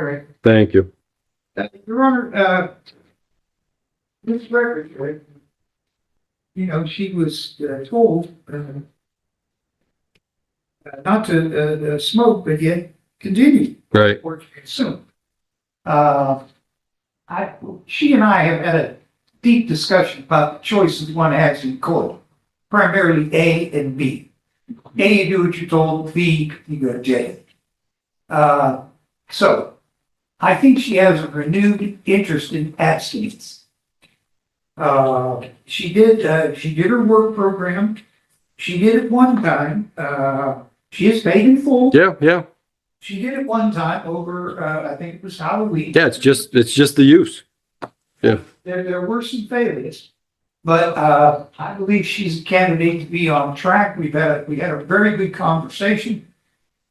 right. Thank you. Your Honor, this record, she was told not to smoke, but yet continue. Right. Or to consume. She and I have had a deep discussion about the choices one has in court, primarily A and B. A, you do what you're told. B, you go to jail. So I think she has a renewed interest in abstinence. She did her work program. She did it one time. She is paid in full. Yeah. She did it one time over, I think it was Halloween. Yeah, it's just the use. Yeah. There were some failures, but I believe she's a candidate to be on track. We had a very good conversation.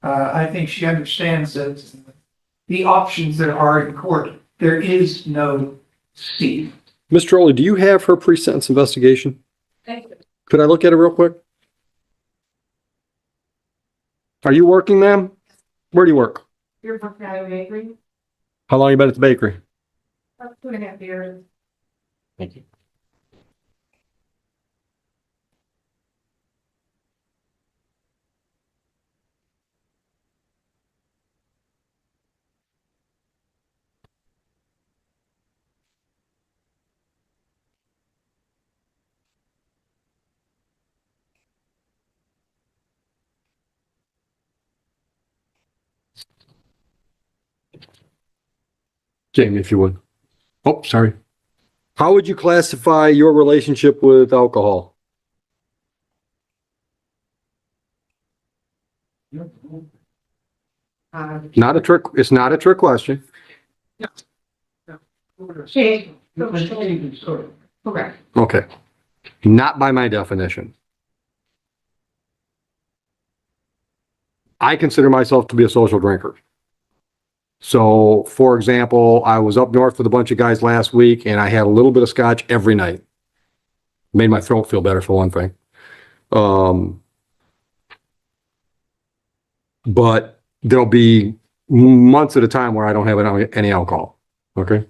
I think she understands that the options that are in court, there is no C. Mr. Oakley, do you have her pre-sentence investigation? Thank you. Could I look at it real quick? Are you working, ma'am? Where do you work? You're working at a bakery? How long you been at the bakery? About 2.5 years. Thank you. Jamie, if you would. Oh, sorry. How would you classify your relationship with alcohol? Not a trick. It's not a trick question. Correct. Okay. Not by my definition. I consider myself to be a social drinker. So, for example, I was up north with a bunch of guys last week and I had a little bit of scotch every night. Made my throat feel better for one thing. But there'll be months at a time where I don't have any alcohol. Okay.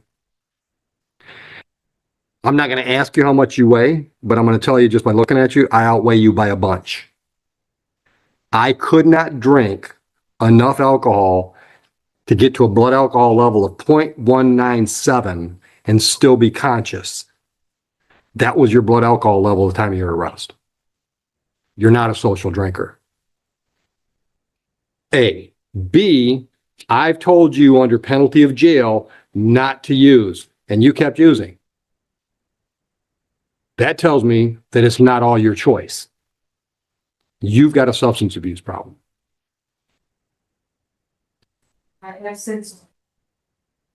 I'm not going to ask you how much you weigh, but I'm going to tell you just by looking at you, I outweigh you by a bunch. I could not drink enough alcohol to get to a blood alcohol level of 0.197 and still be conscious. That was your blood alcohol level at the time of your arrest. You're not a social drinker. A. B, I've told you under penalty of jail not to use, and you kept using. That tells me that it's not all your choice. You've got a substance abuse problem. I have since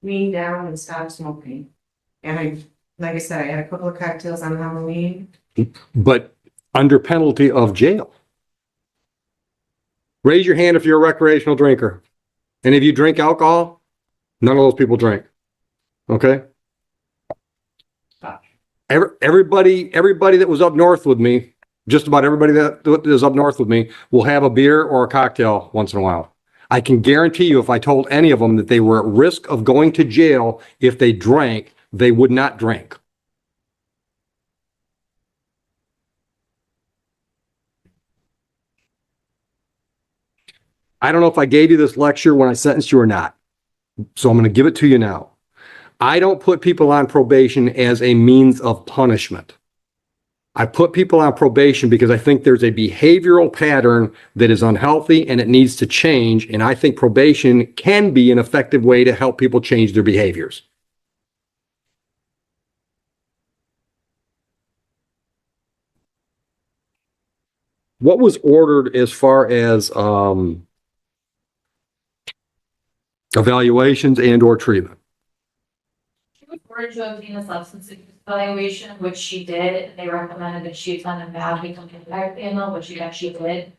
weaned down and stopped smoking. And like I said, I had a couple of cocktails on Halloween. But under penalty of jail. Raise your hand if you're a recreational drinker. And if you drink alcohol, none of those people drink. Okay? Everybody that was up north with me, just about everybody that is up north with me, will have a beer or a cocktail once in a while. I can guarantee you if I told any of them that they were at risk of going to jail if they drank, they would not drink. I don't know if I gave you this lecture when I sentenced you or not, so I'm going to give it to you now. I don't put people on probation as a means of punishment. I put people on probation because I think there's a behavioral pattern that is unhealthy and it needs to change. And I think probation can be an effective way to help people change their behaviors. What was ordered as far as evaluations and or treatment? She was ordered to obtain a substance abuse evaluation, which she did. They recommended that she attend a bad victim impact panel, which she actually did.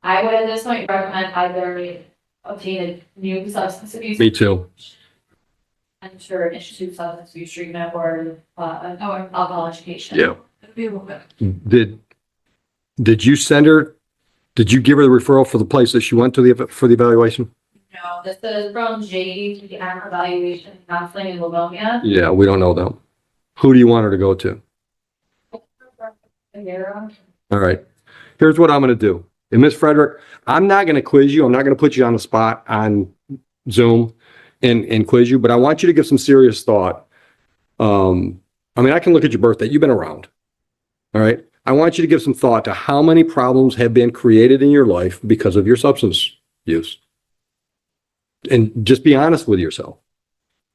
I would at this point recommend either obtain a new substance abuse. Me too. And sure, institute substance abuse treatment or alcohol education. Yeah. It'd be a little bit. Did you send her? Did you give her the referral for the place that she went to for the evaluation? No, this is from JD to the Active Evaluation Counseling in Livonia. Yeah, we don't know them. Who do you want her to go to? All right. Here's what I'm going to do. And Miss Frederick, I'm not going to quiz you. I'm not going to put you on the spot on Zoom and quiz you, but I want you to give some serious thought. I mean, I can look at your birthday. You've been around. All right. I want you to give some thought to how many problems have been created in your life because of your substance use. And just be honest with yourself.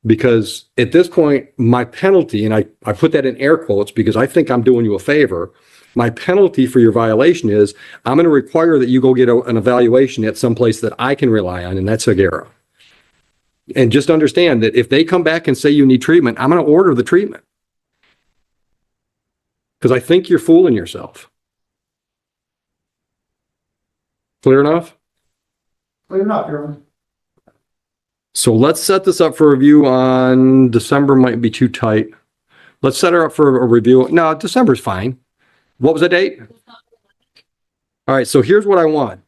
Because at this point, my penalty, and I put that in air quotes because I think I'm doing you a favor. My penalty for your violation is I'm going to require that you go get an evaluation at some place that I can rely on, and that's Hagera. And just understand that if they come back and say you need treatment, I'm going to order the treatment. Because I think you're fooling yourself. Clear enough? Clear enough, Your Honor. So let's set this up for review on December. Might be too tight. Let's set her up for a review. No, December's fine. What was the date? All right, so here's what I want.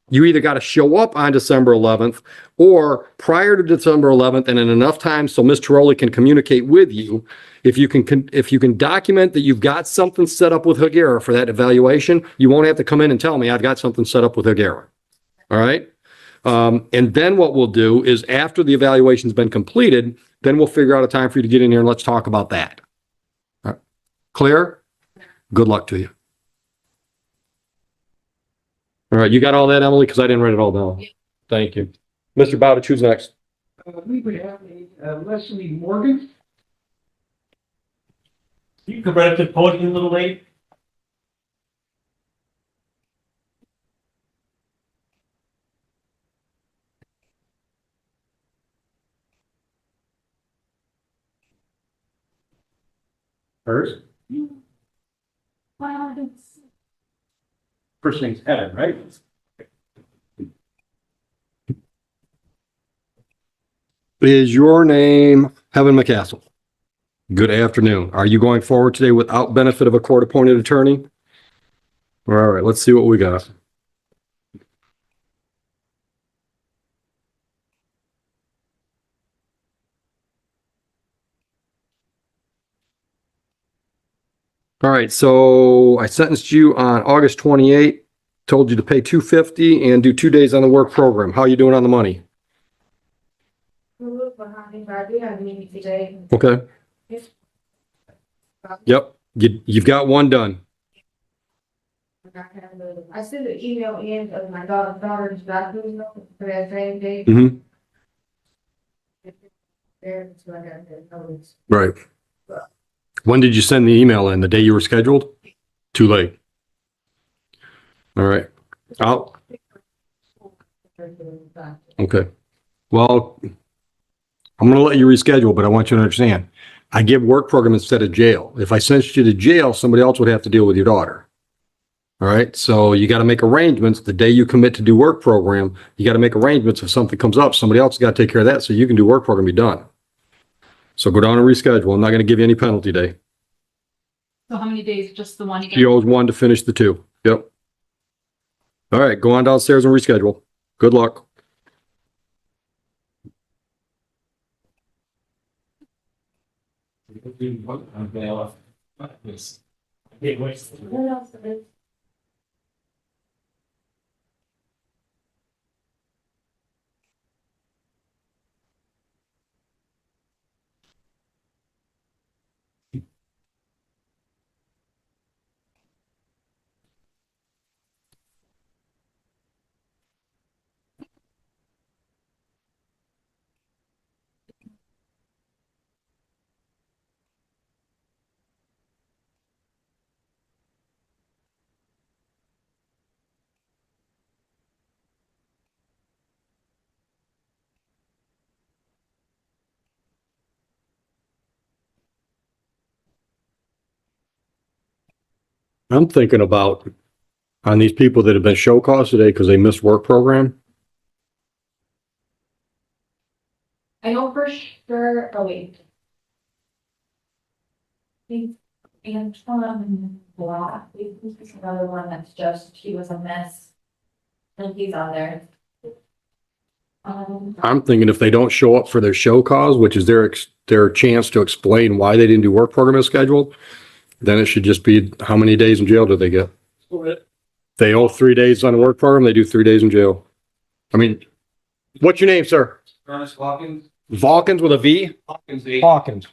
You either got to show up on December 11th or prior to December 11th and in enough time so Ms. Tiroli can communicate with you. If you can document that you've got something set up with Hagera for that evaluation, you won't have to come in and tell me I've got something set up with Hagera. All right? And then what we'll do is after the evaluation's been completed, then we'll figure out a time for you to get in here and let's talk about that. All right. Clear? Good luck to you. All right, you got all that, Emily? Because I didn't write it all down. Thank you. Mr. Bowditch, who's next? We would have a Leslie Morgan. You could run up to the podium a little late. First. First name's Evan, right? Is your name Heaven McCassel? Good afternoon. Are you going forward today without benefit of a court-appointed attorney? All right, let's see what we got. All right, so I sentenced you on August 28th, told you to pay $250 and do 2 days on the work program. How are you doing on the money? Okay. Yep, you've got one done. I sent an email in of my daughter's bathroom for that same day. Mm-hmm. There, so I got the notice. Right. When did you send the email in? The day you were scheduled? Too late. All right. Okay. Well, I'm going to let you reschedule, but I want you to understand, I give work program instead of jail. If I sent you to jail, somebody else would have to deal with your daughter. All right. So you got to make arrangements the day you commit to do work program. You got to make arrangements if something comes up, somebody else got to take care of that so you can do work program, be done. So go down and reschedule. I'm not going to give you any penalty day. So how many days? Just the one? She owes one to finish the two. Yep. All right. Go on downstairs and reschedule. Good luck. I'm thinking about on these people that have been show cause today because they missed work program. I know for sure, oh wait. I think Antoine Black, this is another one that's just, he was a mess. And he's on there. I'm thinking if they don't show up for their show cause, which is their chance to explain why they didn't do work program as scheduled, then it should just be how many days in jail do they get? They owe 3 days on a work program, they do 3 days in jail. I mean, what's your name, sir? Ernest Hawkins. Valkins with a V? Hawkins. Hawkins.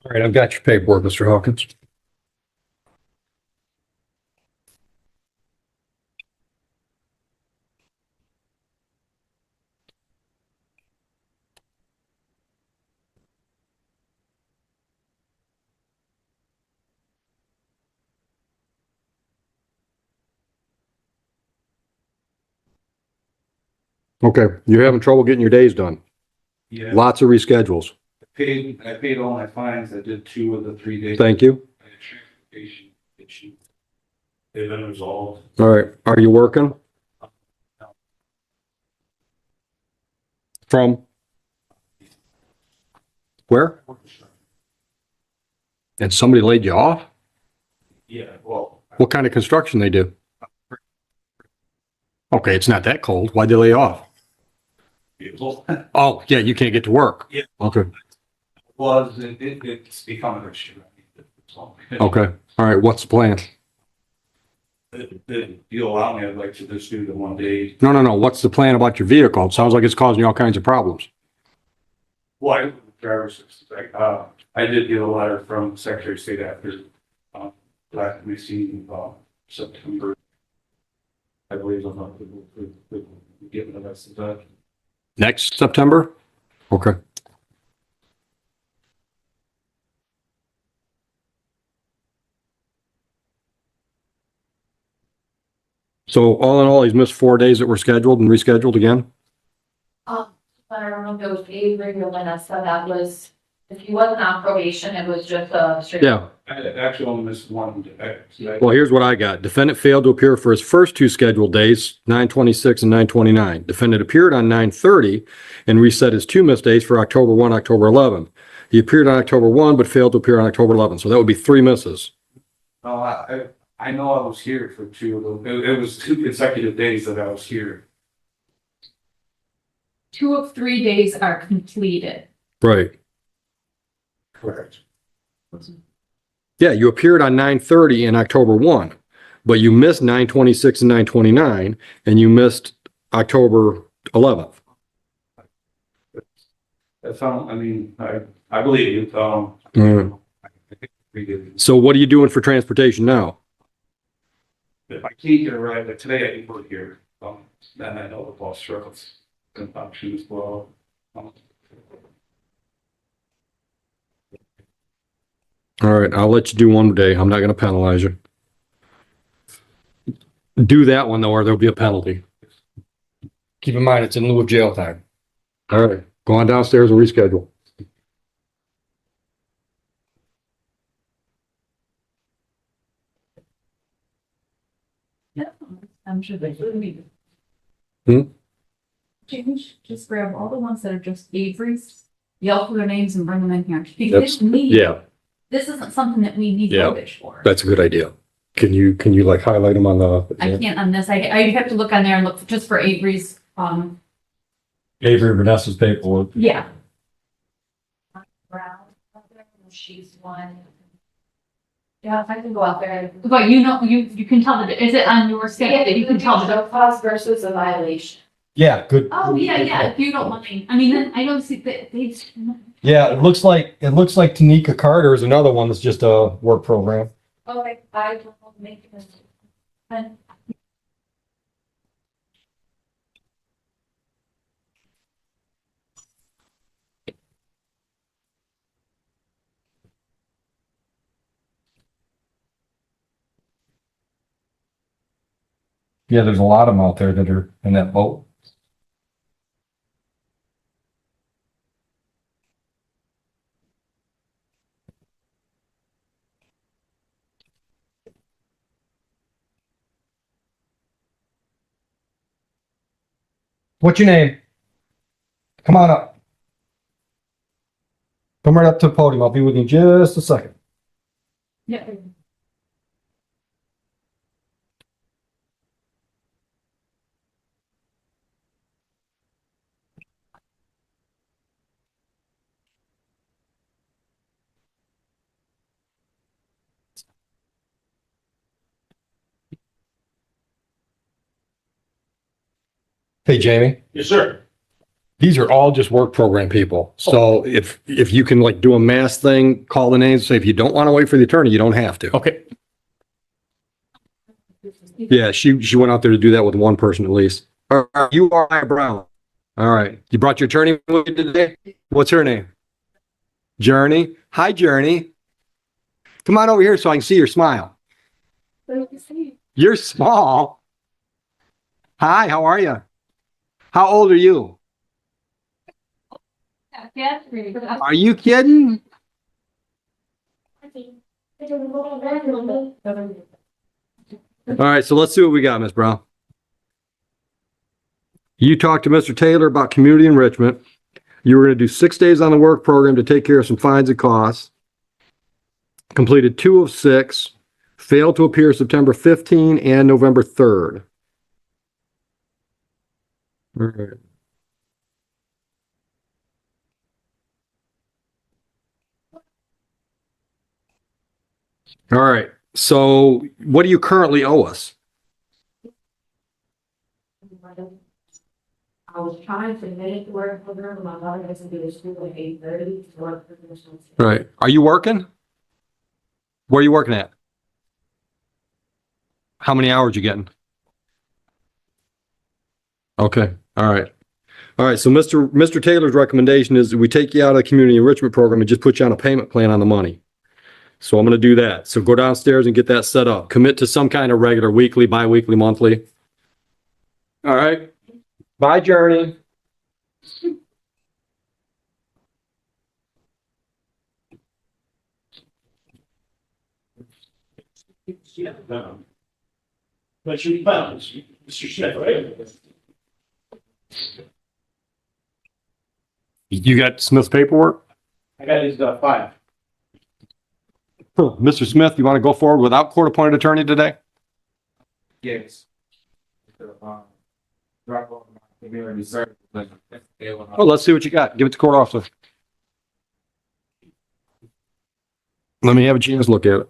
All right, I've got your paperwork, Mr. Hawkins. Okay, you're having trouble getting your days done. Yeah, Lots of reschedules. I paid all my fines. I did 2 of the 3 days. Thank you. I had transportation issue. They've been resolved. All right, are you working? From? Where? And somebody laid you off? Yeah, well, What kind of construction they do? Okay, it's not that cold. Why'd they lay you off? it Oh, yeah, you can't get to work. Yeah. Okay, it's become an issue. okay. All right, what's the plan? If you allow me, I'd like to just do the 1 day. No. What's the plan about your vehicle? It sounds like it's causing you all kinds of problems. Well, driver's license, I did get a letter from Secretary of State after, last meeting, September. I believe I'm not getting the rest of that. Next September? Okay. So all in all, he's missed 4 days that were scheduled and rescheduled again? But I don't know if it was Avery or Vanessa, that was, if he wasn't on probation, it was just a straight. Yeah. I actually only missed 1 day. Well, here's what I got. Defendant failed to appear for his first 2 scheduled days, 9/26 and 9/29. Defendant appeared on 9/30 and reset his 2 missed days for October 1, October 11. He appeared on October 1, but failed to appear on October 11. So that would be 3 misses. No, I know I was here for 2 of them. It was 2 consecutive days that I was here. 2 of 3 days are completed. Right. Correct. Yeah, you appeared on 9/30 and October 1, but you missed 9/26 and 9/29, and you missed October 11th. That's how, I mean, I believe you, Mm. I think we did. So what are you doing for transportation now? If I can't get a ride, like today I can work here, then I know the bus struggles can function as well. All right, I'll let you do 1 day. I'm not going to penalize you. Do that one though, or there'll be a penalty. Keep in mind, it's in lieu of jail time. All right, go on downstairs and reschedule. I'm sure they would be. Hmm? Change, just grab all the ones that are just Avery's, yell for their names and bring them in here. Because That's- this need, Yeah, this isn't something that we need Yeah. verbiage for. that's a good idea. Can you like highlight them on the? I can't on this, I have to look on there and look just for Avery's, Avery Vanessa's paperwork. yeah. Brown, she's one. Yeah, if I can go out there. But you know, you can tell that, is it on your schedule that you can tell the show cause versus a violation. Yeah, good. Oh, yeah, if you don't mind. I mean, then I don't see that they. Yeah, it looks like Tanika Carter is another one that's just a work program. Okay, I will make it. Yeah, there's a lot of them out there that are in that boat. What's your name? Come on up. Come right up to the podium. I'll be with you in just a second. Yeah. Hey, Jamie, Yes, sir. these are all just work program people. So if you can like do a mass thing, call the names, say if you don't want to wait for the attorney, you don't have to. Okay. Yeah, she went out there to do that with one person at least. All right, you are Brown. All right. You brought your attorney with you today? What's her name? Journey. Hi, Journey. Come on over here so I can see your smile. You're small. Hi, how are you? How old are you? Are you kidding? All right, so let's see what we got, Miss Brown. You talked to Mr. Taylor about community enrichment. You were going to do 6 days on the work program to take care of some fines and costs. Completed 2 of 6. Failed to appear September 15 and November 3rd. All right. All right. So what do you currently owe us? I was trying to finish the work program, my daughter has to be to school at 8:30 to work for the. All right. Are you working? Where are you working at? How many hours you getting? Okay. All right. All right. So Mr. Taylor's recommendation is that we take you out of the community enrichment program and just put you on a payment plan on the money. So I'm going to do that. So go downstairs and get that set up. Commit to some kind of regular weekly, bi-weekly, monthly. All right. Bye, Journey. But you found Mr. Smith, right? You got Smith's paperwork? I got his file. Mr. Smith, you want to go forward without court-appointed attorney today? Yes. Drop off my community service. Oh, let's see what you got. Give it to court officer. Let me have a chance to look at it.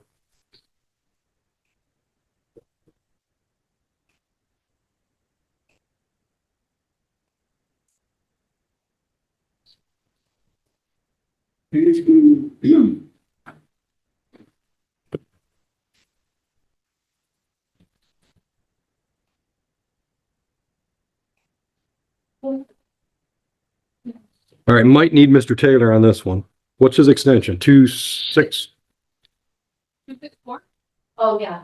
All right, might need Mr. Taylor on this one. What's his extension? 26? Oh, yeah.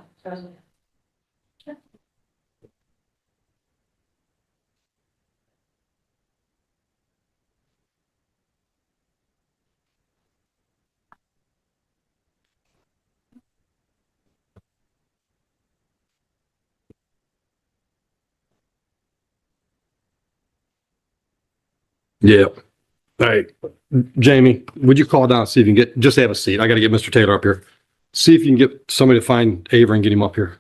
Yeah. All right. Jamie, would you call down, see if you can get, just have a seat. I got to get Mr. Taylor up here. See if you can get somebody to find Avery and get him up here.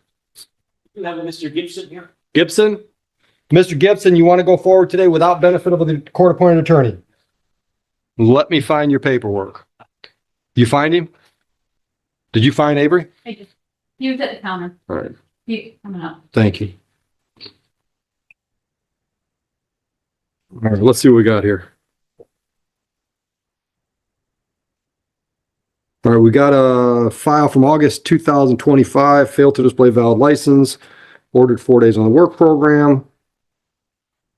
You have a Mr. Gibson here? Gibson? Mr. Gibson, you want to go forward today without benefit of the court-appointed attorney? Let me find your paperwork. You find him? Did you find Avery? He was at the counter. All right. He coming up. Thank you. All right, let's see what we got here. All right, we got a file from August 2025, failed to display valid license, ordered 4 days on the work program,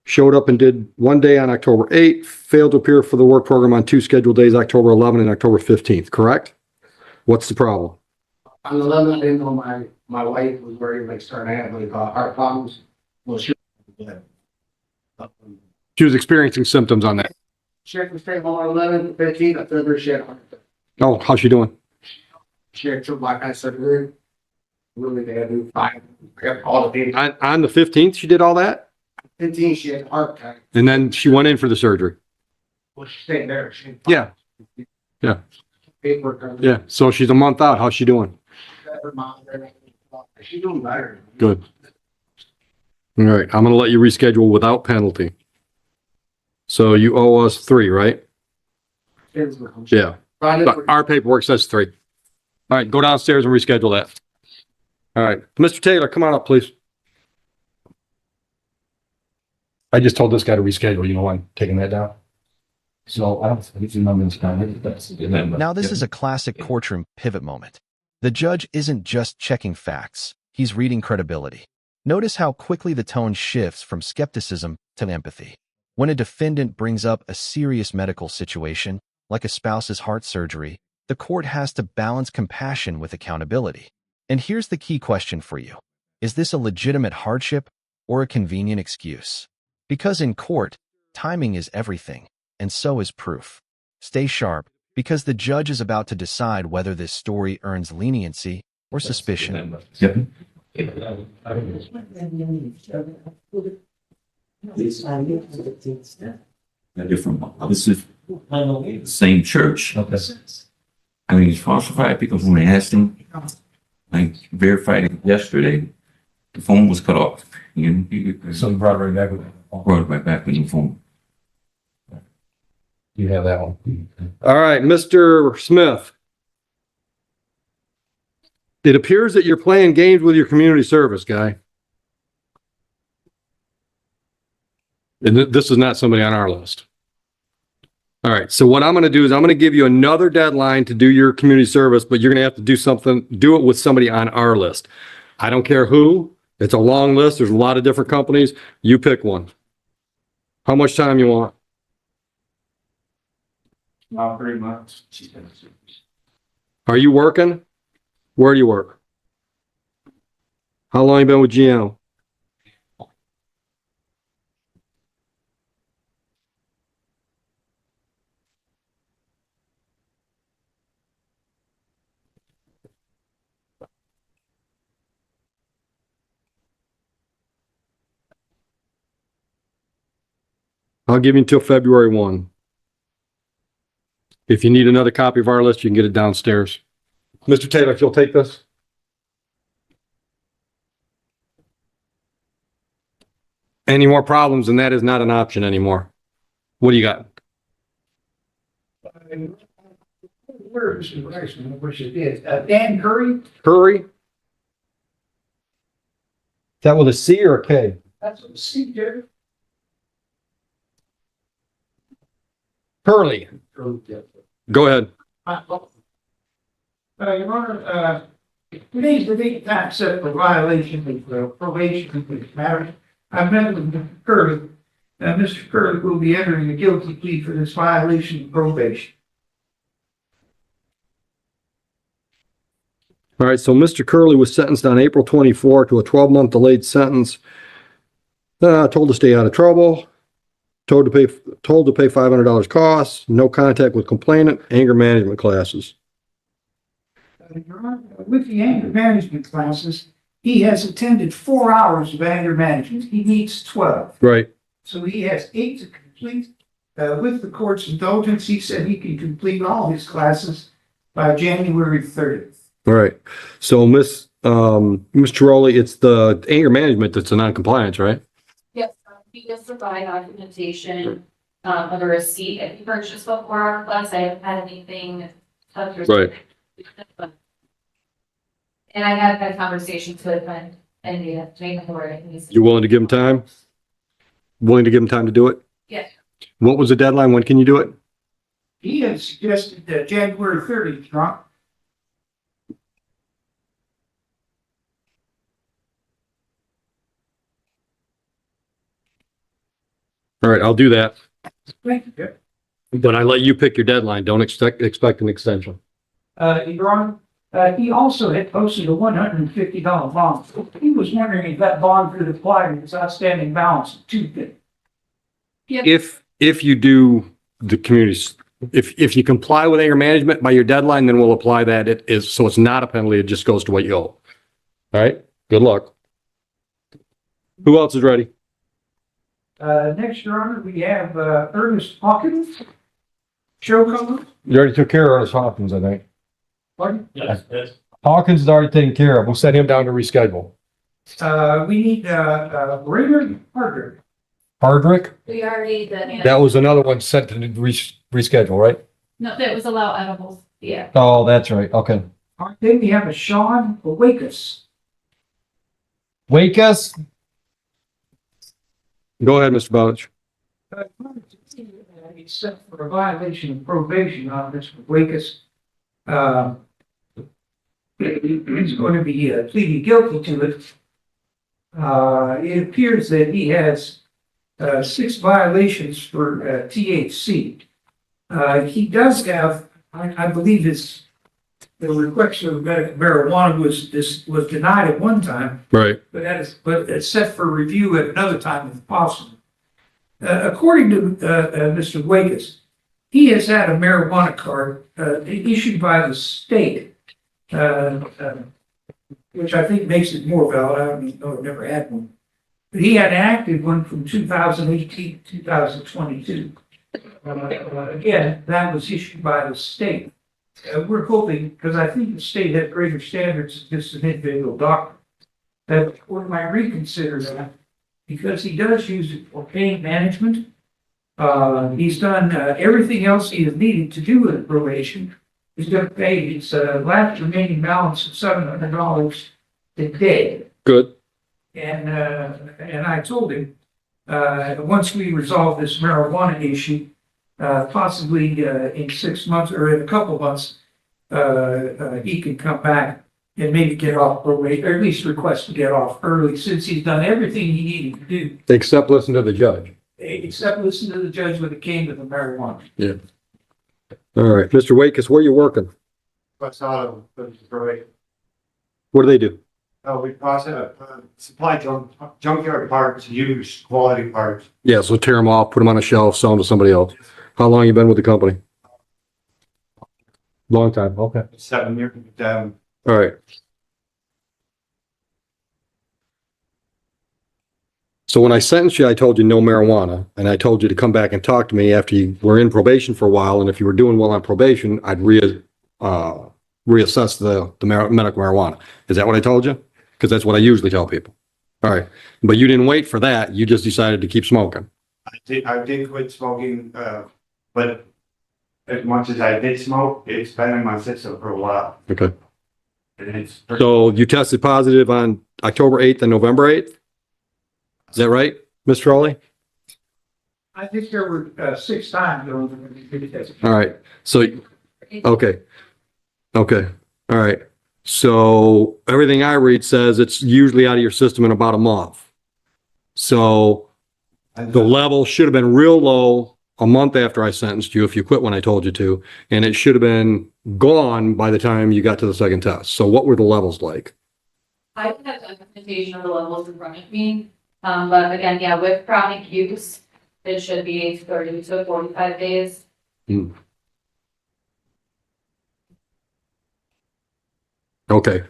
showed up and did 1 day on October 8th, failed to appear for the work program on 2 scheduled days, October 11th and October 15th, correct? What's the problem? On the 11th, I didn't know my wife was worried, like, starting to have like heart problems. Well, she She was experiencing symptoms on that. checked the straight home on 11th, 15th, I figured she had a heart attack. Oh, how's she doing? She had 2 black eye surgery. Really, they had to do 5. I got all the data. On the 15th, she did all that? 15, she had a heart attack. And then she went in for the surgery? Well, she stayed there. She Yeah. Yeah. paperwork. on it. Yeah, so she's a month out. How's she doing? Her mom, she's doing better. Good. All right, I'm gonna let you reschedule without penalty. So you owe us 3, right? Yeah, but our paperwork says 3. All right, go downstairs and reschedule that. All right, Mr. Taylor, come on up, please. I just told this guy to reschedule, you know why I'm taking that down? So I don't think Now, this is a classic courtroom pivot moment. The judge isn't just checking facts, he's reading credibility. Notice how quickly the tone shifts from skepticism to empathy. When a defendant brings up a serious medical situation, like a spouse's heart surgery, the court has to balance compassion with accountability. And here's the key question for you. Is this a legitimate hardship or a convenient excuse? Because in court, timing is everything, and so is proof. Stay sharp, because the judge is about to decide whether this story earns leniency or suspicion. Different. This is the same church. Okay. I mean, it's falsified because when I asked him, I verified it yesterday, the phone was cut off. So you brought it right back with Brought it right back with the phone. You have that one. All right, Mr. Smith. It appears that you're playing games with your community service guy. And this is not somebody on our list. All right, so what I'm going to do is I'm going to give you another deadline to do your community service, but you're going to have to do it with somebody on our list. I don't care who. It's a long list. There's a lot of different companies. You pick one. How much time you want? Not very much. Are you working? Where do you work? How long you been with GM? I'll give you until February 1. If you need another copy of our list, you can get it downstairs. Mr. Taylor, if you'll take this. Any more problems, and that is not an option anymore. What do you got? Where is the rice? I wish it did. Dan Curry, Curry? Is that with a C or a K? that's what C, Jerry. Curly. Go ahead. Your Honor, today's the date time set for violation of probation with marriage. I've met with Mr. Curley. Mr. Curley will be entering a guilty plea for this violation of probation. All right, so Mr. Curley was sentenced on April 24 to a 12-month delayed sentence. Told to stay out of trouble. Told to pay $500 costs. No contact with complainant. Anger management classes. Your Honor, with the anger management classes, he has attended 4 hours of anger management. He needs 12. Right. So he has 8 to complete. With the court's indulgence, he said he can complete all his classes by January 30th. All right. So Ms. Tiroli, it's the anger management that's a non-compliance, right? Yes, we just provide documentation, of a receipt if you purchased before our class. I haven't had anything. Right. And I have had conversations with my main authority. You willing to give him time? Willing to give him time to do it? Yes. What was the deadline? When can you do it? He has suggested January 30th, Your Honor. All right, I'll do that. Thank you. But I let you pick your deadline. Don't expect an extension. Your Honor, he also had posted a $150 bond. He was wondering if that bond could apply to his outstanding balance of $250. If you do the communities, if you comply with anger management by your deadline, then we'll apply that. It is, so it's not a penalty. It just goes to what you owe. All right. Good luck. Who else is ready? Next, Your Honor, we have Ernest Hawkins. Show color. You already took care of Ernest Hawkins, I think. Pardon? Yes. Hawkins is already taken care of. We'll set him down to reschedule. We need Raymond Hardrick. Hardrick? We already did. That was another one sent to reschedule, right? No, that was allow edibles. Yeah. Oh, that's right. Okay. All right, then we have a Sean Wakus. Wake us. Go ahead, Mr. Bowditch. Except for a violation of probation on Mr. Wakus. He's going to be pleading guilty to it. It appears that he has 6 violations for THC. He does have, I believe the request of medical marijuana was denied at one time, Right. but it's set for review at another time if possible. According to Mr. Wakus, he has had a marijuana card issued by the state, which I think makes it more valid. I don't even know, I've never had one. But he had an active one from 2018 to 2022. Again, that was issued by the state. We're hoping, because I think the state had greater standards than just an individual doctor, that the court might reconsider that, because he does use it for pain management. He's done everything else he is needed to do with probation. He's going to pay his last remaining balance of $700 today. Good. And I told him, once we resolve this marijuana issue, possibly in 6 months or in a couple months, he can come back and maybe get off probation, or at least request to get off early, since he's done everything he needed to do, Except listen to the judge. except listen to the judge when it came to the marijuana. Yeah. All right, Mr. Wakus, where you working? What's out of Detroit? What do they do? We process, supply junkyard parts, used quality parts. Yeah, so tear them off, put them on a shelf, sell them to somebody else. How long you been with the company? Long time. Okay. 7 years. All right. So when I sentenced you, I told you no marijuana, and I told you to come back and talk to me after you were in probation for a while, and if you were doing well on probation, I'd reassess the medical marijuana. Is that what I told you? Because that's what I usually tell people. All right, but you didn't wait for that. You just decided to keep smoking. I did quit smoking, but as much as I did smoke, it's been in my system for a while. Okay. And it's So you tested positive on October 8th and November 8th? Is that right, Mr. Rowley? I think there were 6 times. All right, so, okay. Okay, all right. So everything I read says it's usually out of your system in about a month. So the level should have been real low a month after I sentenced you, if you quit when I told you to, and it should have been gone by the time you got to the second test. So what were the levels like? I would have documentation of the levels in front of me, but again, yeah, with chronic use, it should be 30 to 45 days. Okay.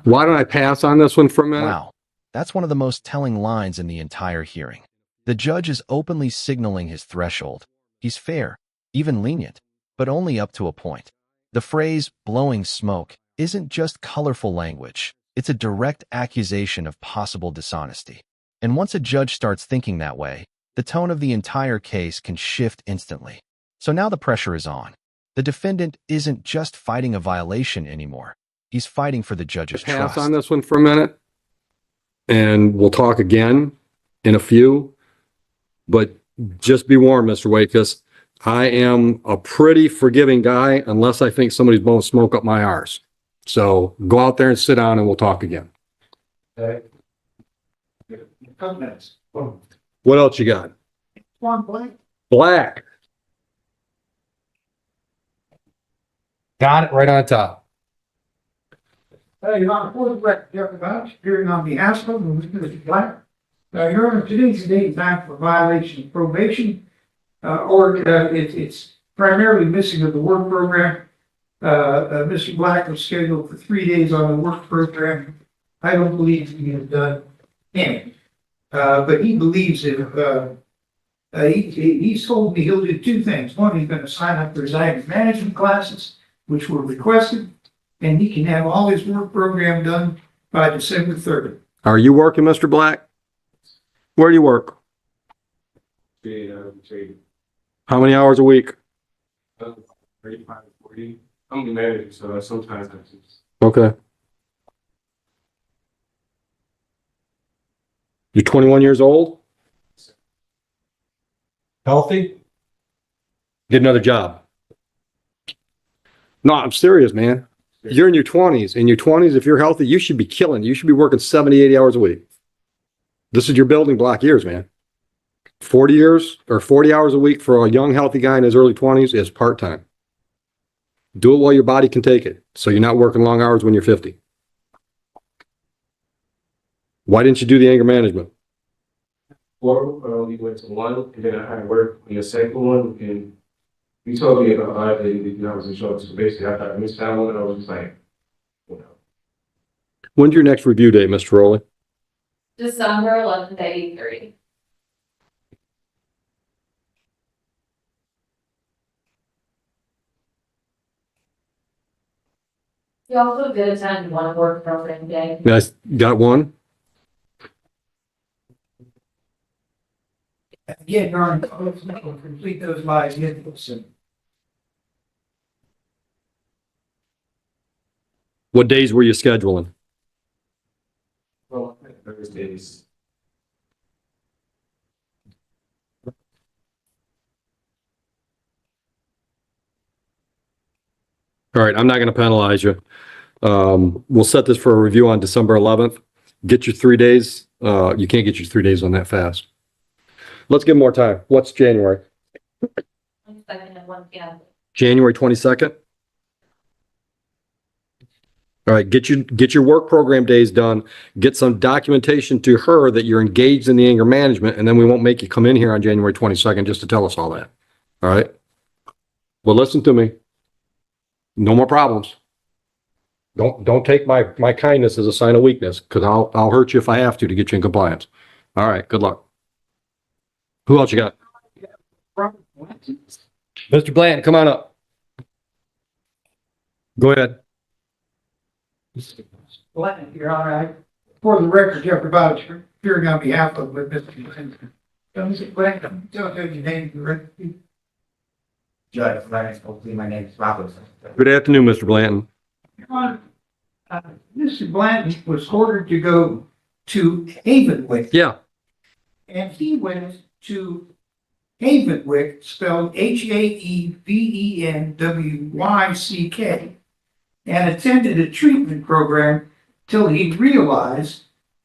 Why don't I pass on this one for a minute? Wow, that's one of the most telling lines in the entire hearing. The judge is openly signaling his threshold. He's fair, even lenient, but only up to a point. The phrase blowing smoke isn't just colorful language. It's a direct accusation of possible dishonesty. And once a judge starts thinking that way, the tone of the entire case can shift instantly. So now the pressure is on. The defendant isn't just fighting a violation anymore. He's fighting for the judge's Pass trust. on this one for a minute, and we'll talk again in a few. But just be warned, Mr. Wakus, I am a pretty forgiving guy unless I think somebody's blowing smoke up my arse. So go out there and sit down and we'll talk again. Comments. What else you got? One blank. Black. Got it right on top. Your Honor, for the record, Jeffrey Vouch, appearing on behalf of Mr. Black. Your Honor, today's the date back for violation of probation, or it's primarily missing of the work program. Mr. Black was scheduled for 3 days on the work program. I don't believe he has done any, but he believes that he's told me he'll do 2 things. One, he's going to sign up for his anger management classes, which were requested, and he can have all his work program done by December 30th. Are you working, Mr. Black? Where do you work? How many hours a week? 35, 40. I'm married, so sometimes I just. Okay. You're 21 years old? Healthy? Get another job. No, I'm serious, man. You're in your 20s. In your 20s, if you're healthy, you should be killing. You should be working 70, 80 hours a week. This is your building block years, man. 40 years or 40 hours a week for a young, healthy guy in his early 20s is part-time. Do it while your body can take it, so you're not working long hours when you're 50. Why didn't you do the anger management? Or we went to one, and then I worked on the second one, and you told me about I was in short, so basically I thought I missed that one, and I was just like, you know. When's your next review date, Mr. Rowley? December 11th at 8:30. You also did attend one work program day. Guys, got one? Yeah, Your complete those lives, soon. What days were you scheduling? Well, Thursdays. All right, I'm not going to penalize you. We'll set this for a review on December 11th. Get your 3 days. You can't get your 3 days on that fast. Let's give more time. What's January? 22nd at 1 p.m. January 22nd? All right, get your work program days done. Get some documentation to her that you're engaged in the anger management, and then we won't make you come in here on January 22nd just to tell us all that. All right? Well, listen to me. No more problems. Don't take my kindness as a sign of weakness, because I'll hurt you if I have to get you in compliance. All right, good luck. Who else you got? Mr. Blanton, come on up. Go ahead. Blanton, Your Honor, for the record, Jeffrey Bowden, appearing on behalf of Mr. Blanton. Mr. Blanton, tell us your name, the record. Judge, hopefully my name is Robert. Good afternoon, Mr. Blanton. Your Honor, Mr. Blanton was ordered to go to Havenwick. Yeah. And he went to Havenwick, spelled Haevenwyck, and attended a treatment program till he realized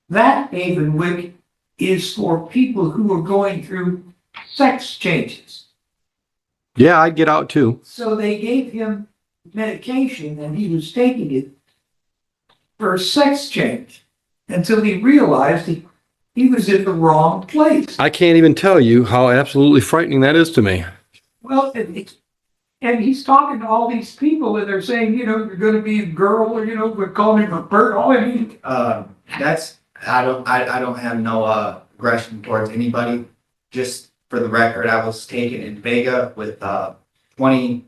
that Havenwick is for people who are going through sex changes. Yeah, I'd get out too. So they gave him medication and he was taking it for a sex change until he realized he was in the wrong place. I can't even tell you how absolutely frightening that is to me. Well, and he's talking to all these people and they're saying, you're gonna be a girl, or, we're calling him a bird. Oh, I mean, That's, I don't have no, aggression towards anybody. Just for the record, I was taken in Vega with, 20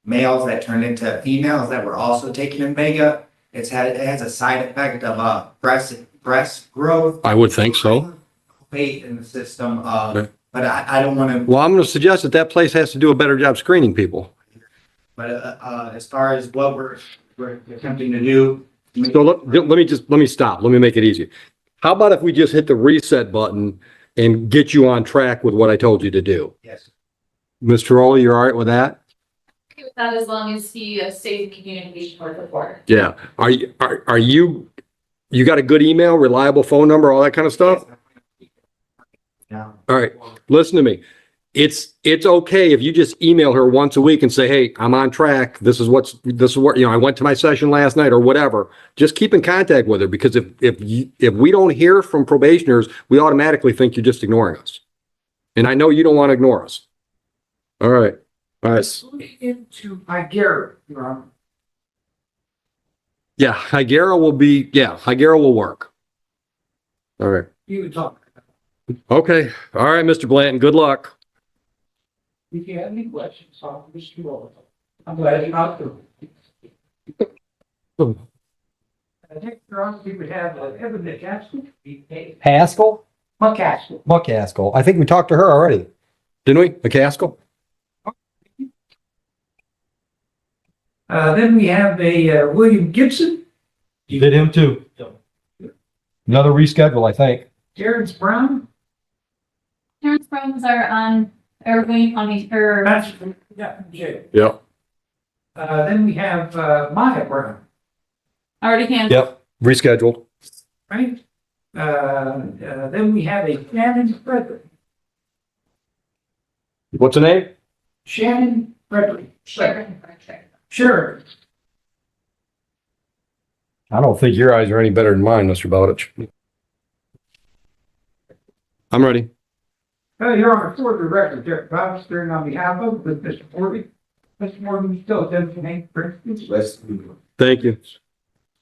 males that turned into females that were also taken in Vega. It has a side effect of, breast growth. I would think so. Weight in the system, Okay. but I don't wanna, Well, I'm going to suggest that place has to do a better job screening people. but, as far as what we're attempting to do. So let me stop. Let me make it easy. How about if we just hit the reset button and get you on track with what I told you to do? Yes. Mr. Rowley, you're all right with that? Okay with that, as long as he stays in communication with the board. Yeah. Are you got a good email, reliable phone number, all that kind of stuff? Yeah. All right. Listen to me. It's okay if you just email her once a week and say, hey, I'm on track. This is what, I went to my session last night or whatever. Just keep in contact with her, because if we don't hear from probationers, we automatically think you're just ignoring us. And I know you don't want to ignore us. All right. All right. into Igera, Your Honor. Yeah. Higera will work. All right. You would talk. Okay. All right, Mr. Blanton. Good luck. If you have any questions, I'll Mr. Rowley. I'm glad you're not through. I think, Your Honor, we would have Evan McCaskill be paid. Haskell? McCaskill. McCaskill. I think we talked to her already. Didn't we? McCaskill? Then we have a William Gibson. You did him too. Another reschedule, I think. Terrence Brown. Terrence Brown's are on, are going on the, or, That's, yeah, jail. Yep. Then we have, Maya Brown, already handled. Yep. Rescheduled. right? Then we have a Shannon Frederick. What's the name? Shannon Frederick. Sharon, Sure. I don't think your eyes are any better than mine, Mr. Bowditch. I'm ready. Your Honor, for the record, Jeff Bob, steering on behalf of with Mr. Morgan. Mr. Morgan, you still identify name, for instance? Thank you.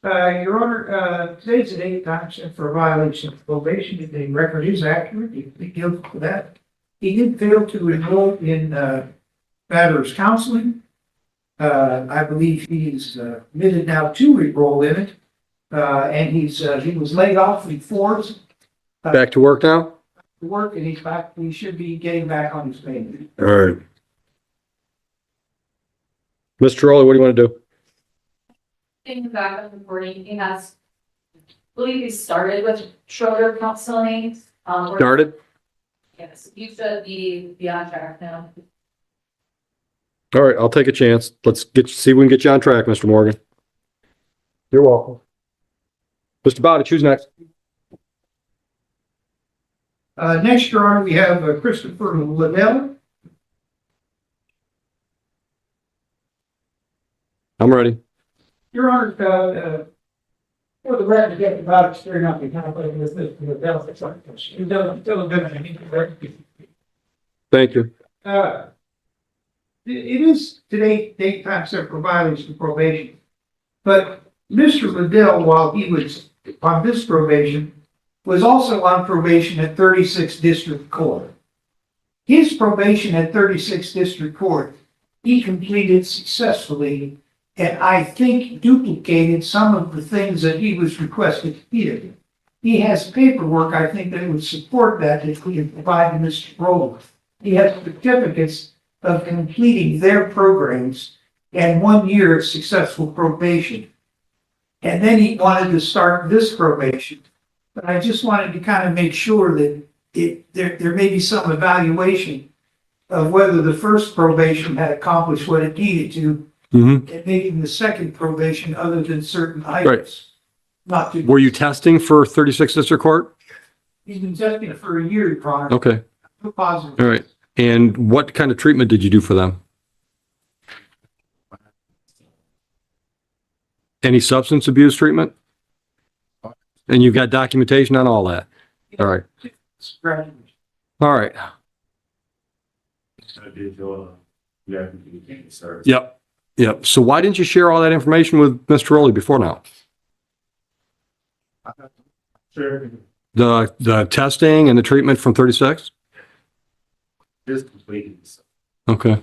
Your Honor, today's an 8 times for a violation of probation. If the record is accurate, he plead guilty for that. He did fail to enroll in, matters counseling. I believe he's admitted now to enroll in it. And he was laid off from Ford's Back to work now? work, and he's back, he should be getting back on his feet. All right. Mr. Rowley, what do you want to do? Getting back on reporting, he has, I believe he started with Schroeder counseling. Started? Yes, you should be on track now. All right, I'll take a chance. Let's see if we can get you on track, Mr. Morgan. You're welcome. Mr. Bowditch, who's next? Next, Your Honor, we have Christopher Liddell. I'm ready. Your Honor, for the record, get about experience on behalf of Mr. Liddell. He doesn't still been an incorrect. Thank you. It is today 8 times for violation of probation. But Mr. Liddell, while he was on this probation, was also on probation at 36th District Court. His probation at 36th District Court, he completed successfully, and I think duplicated some of the things that he was requested to do. He has paperwork, I think, that would support that if we could provide Mr. Rowley. He has certificates of completing their programs and 1 year of successful probation. And then he wanted to start this probation. But I just wanted to kind of make sure that there may be some evaluation of whether the first probation had accomplished what it needed to, and making the second probation other than certain items. Not to. Were you testing for 36th District Court? He's been testing it for a year, Your Honor. Okay. Positive. All right. And what kind of treatment did you do for them? Any substance abuse treatment? And you've got documentation on all that? All right. All right. Yep. Yep. So why didn't you share all that information with Mr. Rowley before now? Sure. The testing and the treatment from 36? Just completing this. Okay.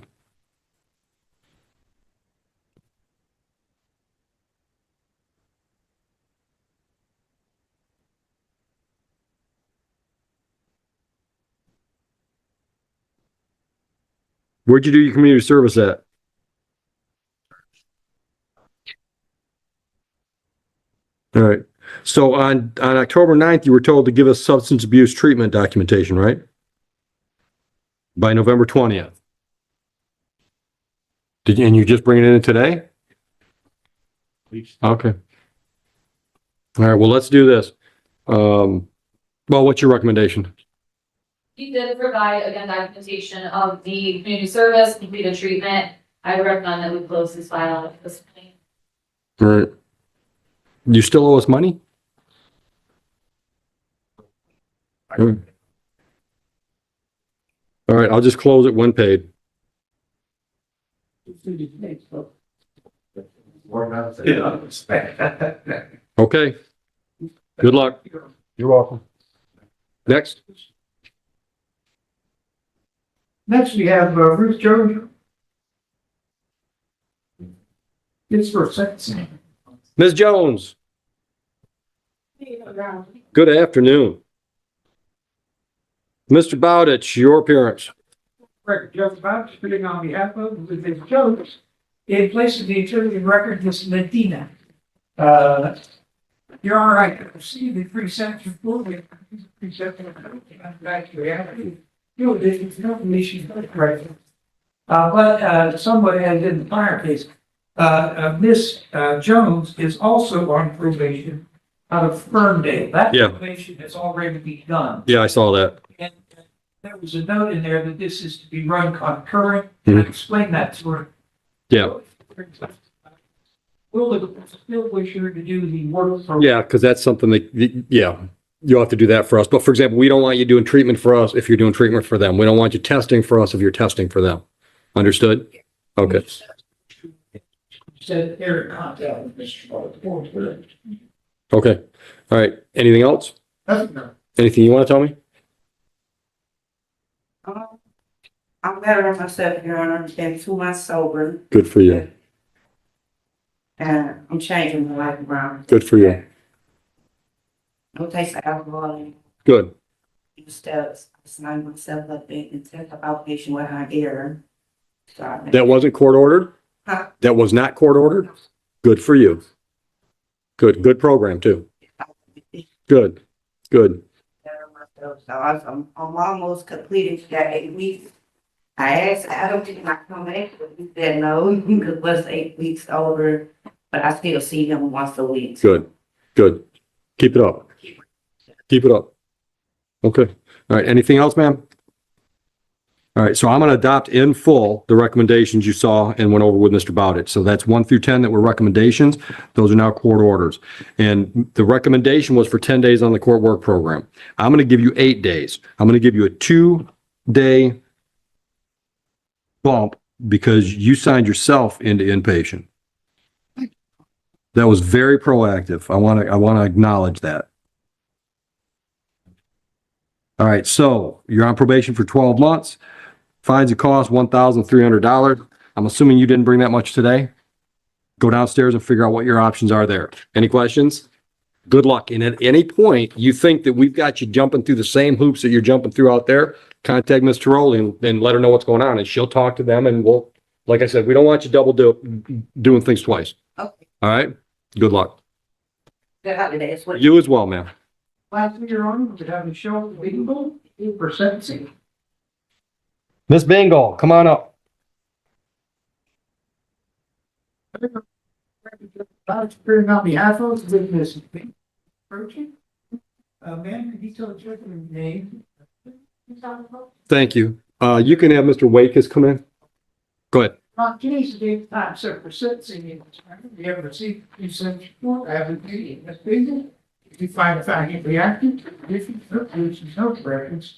Where'd you do your community service at? All right. So on October 9th, you were told to give us substance abuse treatment documentation, right? By November 20th. And you just bring it in today? Okay. All right, well, let's do this. Well, what's your recommendation? He did provide, again, documentation of the community service, completed treatment. I would recommend that we close this file at this point. All right. You still owe us money? All right, I'll just close it when paid. Okay. Good luck. You're welcome. Next. Next, we have Ruth Jones. It's for sentencing. Ms. Jones, good afternoon. Mr. Bowditch, your appearance. Record Joe Bob, speaking on behalf of Ms. Jones, in place of the attorney of record, Ms. Medina. You're all right. See the pre-sentence report. Back to reality. There's no issue, right? But somebody has in the prior case, Miss Jones is also on probation out of Ferndale. That Yeah. probation has already begun. Yeah, I saw that. And there was a note in there that this is to be run concurrent. Mhm. Explain that to her. Yeah. We'll still wish her to do the work. for- Yeah, because that's something that, yeah, you'll have to do that for us. But for example, we don't want you doing treatment for us if you're doing treatment for them. We don't want you testing for us if you're testing for them. Understood? Okay. Said Eric contact with Mr. Okay. All right. Anything else? No. Anything you want to tell me? I'm better than myself, Your Honor. Been 2 months sober, Good for you. and I'm changing my life around. Good for you. I'm taking alcohol Good. instead of signing myself up and take up outpatient where I err. So That wasn't court ordered? Huh? That was not court ordered? Good for you. Good program too. Good. So I'm almost completed that 8 weeks. I asked Adam to not come back, but he said no, because was 8 weeks over, but I still see him once a week. Good. Keep it up. Keep it up. Okay. All right. Anything else, ma'am? All right. So I'm going to adopt in full the recommendations you saw and went over with Mr. Bowditch. So that's 1 through 10 that were recommendations. Those are now court orders. And the recommendation was for 10 days on the court work program. I'm going to give you 8 days. I'm going to give you a 2-day bump because you signed yourself into inpatient. That was very proactive. I want to acknowledge that. All right, so you're on probation for 12 months. Fines and costs $1,300. I'm assuming you didn't bring that much today. Go downstairs and figure out what your options are there. Any questions? Good luck. And at any point you think that we've got you jumping through the same hoops that you're jumping through out there, contact Ms. Tiroli and let her know what's going on, and she'll talk to them, and we'll, like I said, we don't want you doing things twice. Okay. All right? Good luck. Good holidays. You as well, ma'am. Last year on, we have a show legal for sentencing. Miss Bingle, come on up. On behalf of witness approaching. Ma'am, can you tell the judge your name? Thank you. You can have Mr. Wakes come in. Go ahead. Today's the date time set for sentencing. We haven't received the sentence report. I haven't been investigated. If you find the fact to be active, if you no corrections,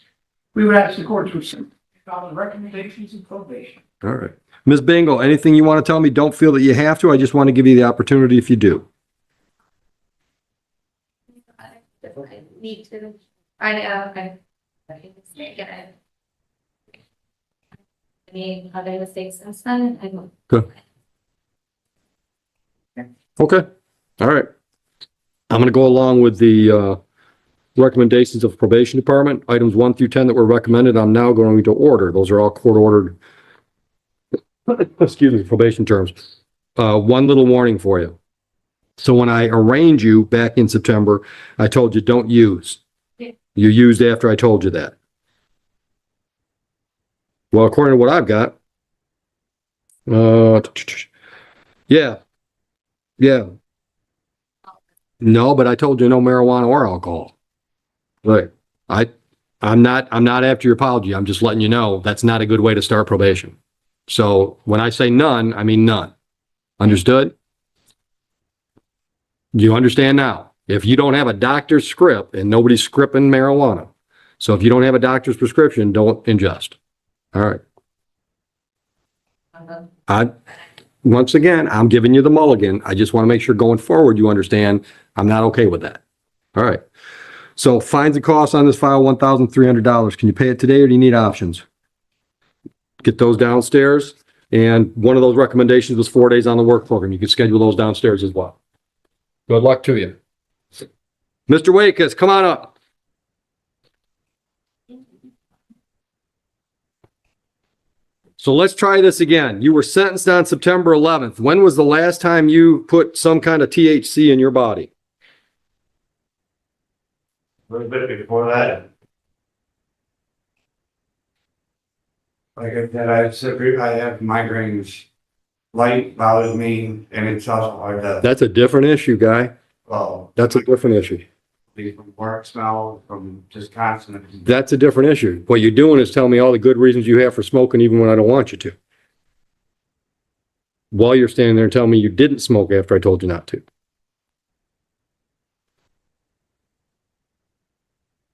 we would ask the court to follow the recommendations and probation. All right. Ms. Bingle, anything you want to tell me? Don't feel that you have to. I just want to give you the opportunity if you do. I need to, I mistake it. Any other mistakes since then? I don't. Good. Okay. All right. I'm going to go along with the recommendations of probation department. Items 1 through 10 that were recommended, I'm now going to order. Those are all court ordered, excuse me, probation terms. One little warning for you. So when I arraigned you back in September, I told you don't use. Yeah. You used after I told you that. Well, according to what I've got, yeah. No, but I told you no marijuana or alcohol. Right. I'm not after your apology. I'm just letting you know that's not a good way to start probation. So when I say none, I mean none. Understood? Do you understand now? If you don't have a doctor's script, and nobody's scripting marijuana, so if you don't have a doctor's prescription, don't ingest. All right. Once again, I'm giving you the mulligan. I just want to make sure going forward, you understand I'm not okay with that. All right. So fines and costs on this file, $1,300. Can you pay it today or do you need options? Get those downstairs. And one of those recommendations was 4 days on the work program. You can schedule those downstairs as well. Good luck to you. Mr. Wakes, come on up. So let's try this again. You were sentenced on September 11th. When was the last time you put some kind of THC in your body? little bit before that. Like I said, I have migraines. Light bothers me, and it's also hard to, That's a different issue, guy. well, That's a different issue. from work smell, from just constant. That's a different issue. What you're doing is telling me all the good reasons you have for smoking even when I don't want you to. While you're standing there and telling me you didn't smoke after I told you not to.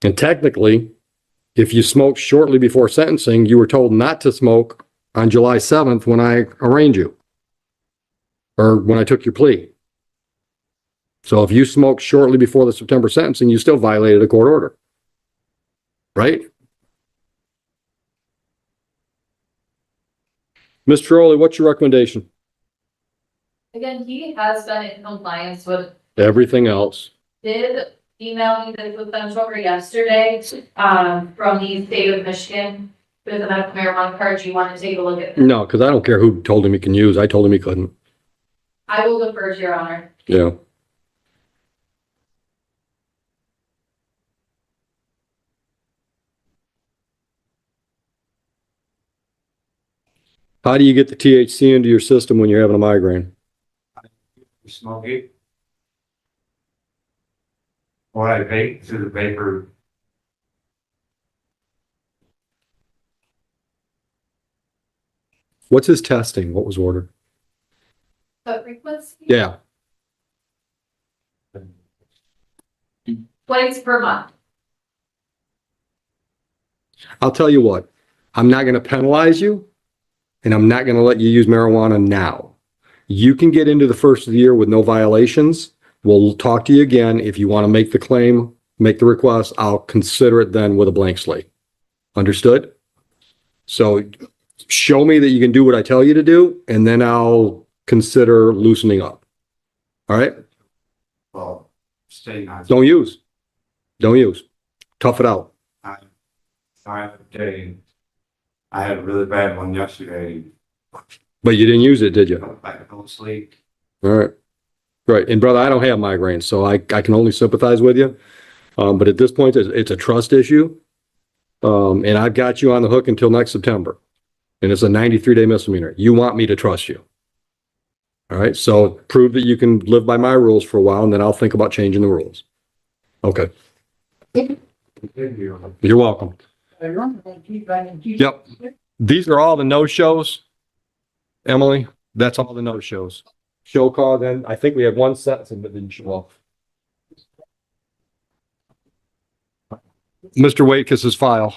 And technically, if you smoked shortly before sentencing, you were told not to smoke on July 7th when I arraigned you. Or when I took your plea. So if you smoked shortly before the September sentencing, you still violated a court order. Right? Ms. Trolley, what's your recommendation? Again, he has been in compliance with, Everything else. did email me the potential over yesterday, from the state of Michigan with the medical marijuana card. Do you want to take a look at this? No, because I don't care who told him he can use. I told him he couldn't. I will defer to your honor. Yeah. How do you get the THC into your system when you're having a migraine? Smoke it. Or I vape through the vapor. What's his testing? What was ordered? But frequency? Yeah. Twice per month. I'll tell you what, I'm not going to penalize you and I'm not going to let you use marijuana now. You can get into the first of the year with no violations. We'll talk to you again. If you want to make the claim, make the request, I'll consider it then with a blank slate. Understood? So show me that you can do what I tell you to do, and then I'll consider loosening up. All right? Well, stay nice. Don't use. Don't use. Tough it out. I had a really bad one yesterday. But you didn't use it, did you? I fell asleep. All right. Right. And brother, I don't have migraines, so I can only sympathize with you. But at this point, it's a trust issue. And I've got you on the hook until next September. And it's a 93-day misdemeanor. You want me to trust you. All right. So prove that you can live by my rules for a while, and then I'll think about changing the rules. Okay. You're welcome. Yep. These are all the no-shows. Emily, that's all the no-shows. Show call, then I think we had one sentence that didn't show up. Mr. Waitkus' file.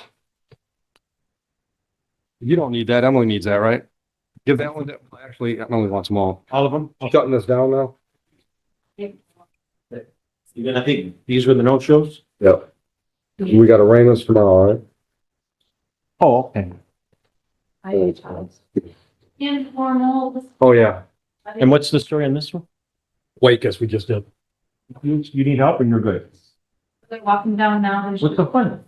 You don't need that. Emily needs that, right? Give that one. Actually, Emily wants them all. All of them? Shutting this down now? You're gonna think these were the no-shows? Yep. We got to arraign this tomorrow, all right? Oh, okay. Informal. Oh, yeah. And what's the story on this one? Waitkus, we just did. You need help and you're good. Like walking down now. What's the fun?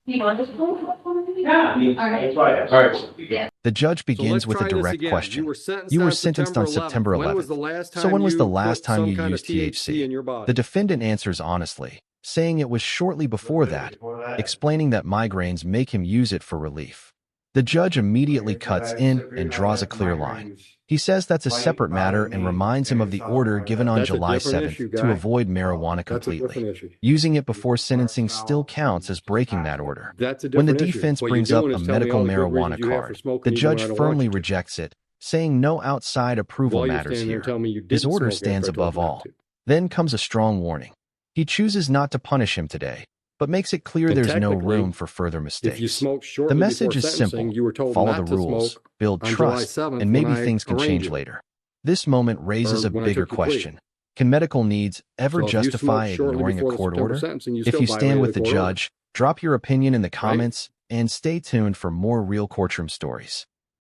You want to go? Yeah. All right. All right. The judge begins with a direct question. You were sentenced on September 11th. So when was the last time you used THC? The defendant answers honestly, saying it was shortly before that, explaining that migraines make him use it for relief. The judge immediately cuts in and draws a clear line. He says that's a separate matter and reminds him of the order given on July 7th to avoid marijuana completely. Using it before sentencing still counts as breaking that order. When the defense brings up a medical marijuana card, the judge firmly rejects it, saying no outside approval matters here. His order stands above all. Then comes a strong warning. He chooses not to punish him today, but makes it clear there's no room for further mistakes. The message is simple: follow the rules, build trust, and maybe things can change later. This moment raises a bigger question. Can medical needs ever justify ignoring a court order? If you stand with the judge, drop your opinion in the comments and stay tuned for more real courtroom stories.